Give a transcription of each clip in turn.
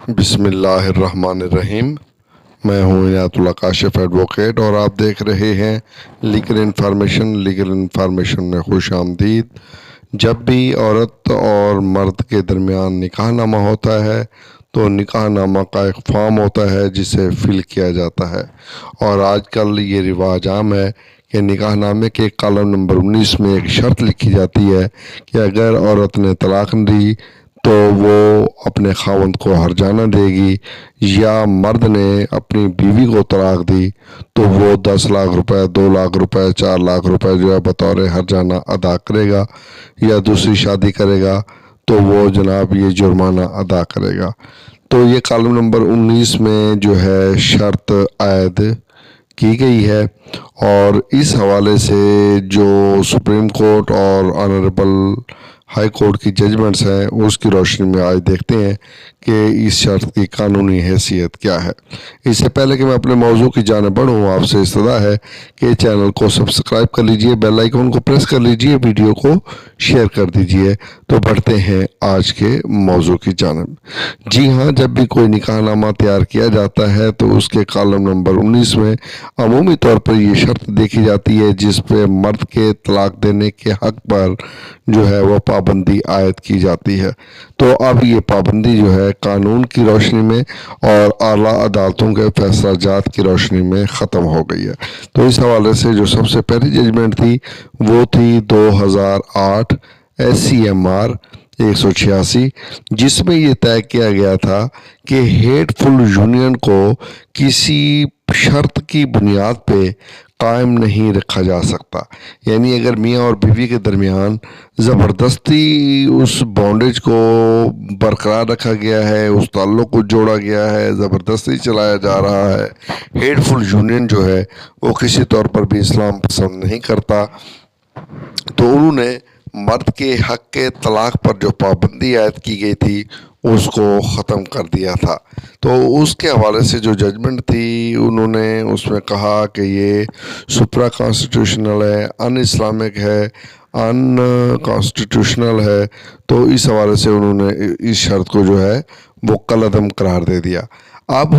بسم اللہ الرحمن الرحیم۔ میں ہوں عنایت اللہ کاشف ایڈوکیٹ اور آپ دیکھ رہے ہیں لیگل انفارمیشن میں خوش آمدید۔ جب بھی عورت اور مرد کے درمیان نکاح نامہ ہوتا ہے تو نکاح نامہ کا ایک فارم ہوتا ہے جسے فل کیا جاتا ہے، اور آج کل یہ رواج عام ہے کہ نکاح نامے کے کالم نمبر 19 میں ایک شرط لکھی جاتی ہے کہ اگر عورت نے طلاق دی تو وہ اپنے خاوند کو ہرجانہ دے گی، یا مرد نے اپنی بیوی کو طلاق دی تو وہ 10 لاکھ روپے، 2 لاکھ روپے، 4 لاکھ روپے جو ہے بطور ہرجانہ ادا کرے گا، یا دوسری شادی کرے گا تو وہ جناب یہ جرمانہ ادا کرے گا۔ تو یہ کالم نمبر 19 میں جو ہے شرط عائد کی گئی ہے، اور اس حوالے سے جو سپریم کورٹ اور آنریبل ہائی کورٹ کی ججمنٹس ہیں اس کی روشنی میں آج دیکھتے ہیں کہ اس شرط کی قانونی حیثیت کیا ہے۔ اس سے پہلے کہ میں اپنے موضوع کی جانب بڑھوں، آپ سے استدعا ہے کہ چینل کو سبسکرائب کر لیجئے، بیل آئیکن کو پریس کر لیجئے، ویڈیو کو شیئر کر دیجئے۔ تو بڑھتے ہیں آج کے موضوع کی جانب۔ جی ہاں، جب بھی کوئی نکاح نامہ تیار کیا جاتا ہے تو اس کے کالم نمبر 19 میں عمومی طور پر یہ شرط دیکھی جاتی ہے جس پہ مرد کے طلاق دینے کے حق پر جو ہے وہ پابندی عائد کی جاتی ہے۔ تو اب یہ پابندی جو ہے قانون کی روشنی میں اور اعلیٰ عدالتوں کے فیصلہ جات کی روشنی میں ختم ہو گئی ہے۔ تو اس حوالے سے جو سب سے پہلی ججمنٹ تھی وہ تھی 2008 SCMR 186، جس میں یہ طے کیا گیا تھا کہ ہیٹ فل یونین کو کسی شرط کی بنیاد پہ قائم نہیں رکھا جا سکتا۔ یعنی اگر میاں اور بیوی کے درمیان زبردستی اس بانڈیج کو برقرار رکھا گیا ہے، اس تعلق کو جوڑا گیا ہے، زبردستی چلایا جا رہا ہے، ہیٹ فل یونین جو ہے وہ کسی طور پر بھی اسلام پسند نہیں کرتا، تو انہوں نے مرد کے حق کے طلاق پر جو پابندی عائد کی گئی تھی اس کو ختم کر دیا تھا۔ تو اس کے حوالے سے جو ججمنٹ تھی انہوں نے اس میں کہا کہ یہ سپرا کانسٹیٹیوشنل ہے، ان اسلامک ہے، ان کانسٹیٹیوشنل ہے۔ تو اس حوالے سے انہوں نے اس شرط کو جو ہے وہ کالعدم قرار دے دیا۔ اب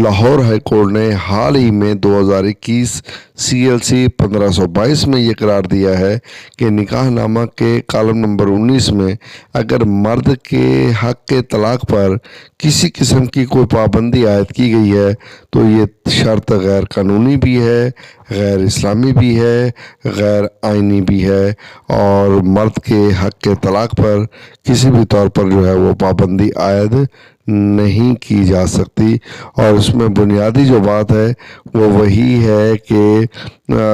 لاہور ہائی کورٹ نے حال ہی میں 2021 CLC 1522 میں یہ قرار دیا ہے کہ نکاح نامہ کے کالم نمبر 19 میں اگر مرد کے حق کے طلاق پر کسی قسم کی کوئی پابندی عائد کی گئی ہے تو یہ شرط غیر قانونی بھی ہے، غیر اسلامی بھی ہے، غیر آئینی بھی ہے، اور مرد کے حق کے طلاق پر کسی بھی طور پر جو ہے وہ پابندی عائد نہیں کی جا سکتی۔ اور اس میں بنیادی جو بات ہے وہ وہی ہے کہ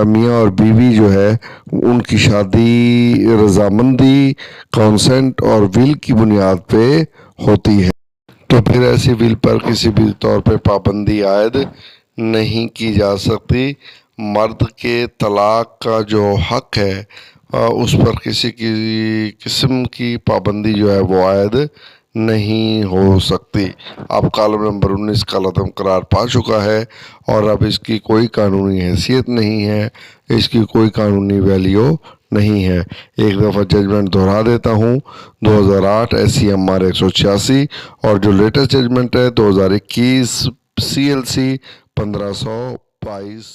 میاں اور بیوی جو ہے ان کی شادی رضامندی، کانسنٹ اور ول کی بنیاد پہ ہوتی ہے، تو پھر ایسی ول پر کسی بھی طور پہ پابندی عائد نہیں کی جا سکتی۔ مرد کے طلاق کا جو حق ہے اس پر کسی کی قسم کی پابندی جو ہے وہ عائد نہیں ہو سکتی۔ اب کالم نمبر 19 کالعدم قرار پا چکا ہے اور اب اس کی کوئی قانونی حیثیت نہیں ہے، اس کی کوئی قانونی ویلیو نہیں ہے۔ ایک دفعہ ججمنٹ دہرا دیتا ہوں، 2008 SCMR 186 اور جو لیٹسٹ ججمنٹ ہے 2021 CLC 1522۔